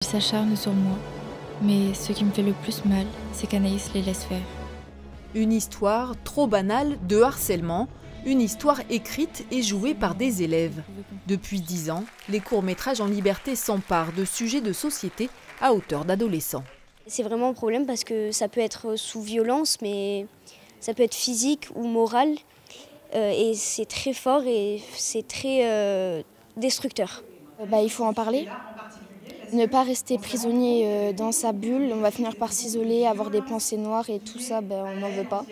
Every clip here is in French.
Ils s'acharnent sur moi, mais ce qui me fait le plus mal, c'est qu'Anaïs les laisse faire. Une histoire trop banale de harcèlement, une histoire écrite et jouée par des élèves. Depuis 10 ans, les courts-métrages en liberté s'emparent de sujets de société à hauteur d'adolescents. C'est vraiment un problème parce que ça peut être sous violence, mais ça peut être physique ou moral. Et c'est très fort et c'est très destructeur. Il faut en parler. Ne pas rester prisonnier dans sa bulle, on va finir par s'isoler, avoir des pensées noires et tout ça, on n'en veut pas.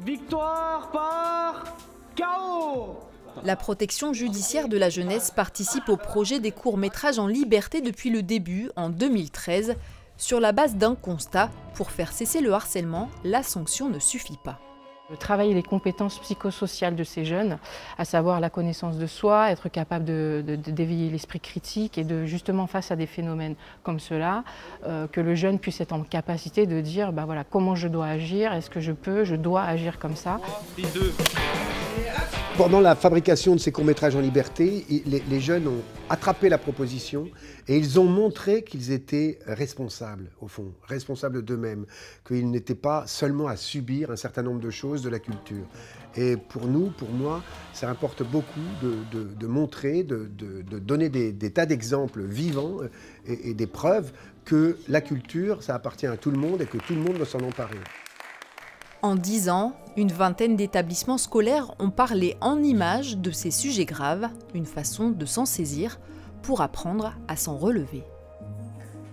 Victoire par KO. La protection judiciaire de la jeunesse participe au projet des courts-métrages en liberté depuis le début, en 2013. Sur la base d'un constat, pour faire cesser le harcèlement, la sanction ne suffit pas. Travailler les compétences psychosociales de ces jeunes, à savoir la connaissance de soi, être capable d'éveiller l'esprit critique et de justement face à des phénomènes comme cela, que le jeune puisse être en capacité de dire voilà, comment je dois agir, est-ce que je dois agir comme ça. Pendant la fabrication de ces courts-métrages en liberté, les jeunes ont attrapé la proposition et ils ont montré qu'ils étaient responsables, au fond, responsables d'eux-mêmes, qu'ils n'étaient pas seulement à subir un certain nombre de choses de la culture. Et pour nous, pour moi, ça importe beaucoup de montrer, de donner des tas d'exemples vivants et des preuves que la culture, ça appartient à tout le monde et que tout le monde doit s'en emparer. En 10 ans, une vingtaine d'établissements scolaires ont parlé en images de ces sujets graves, une façon de s'en saisir pour apprendre à s'en relever.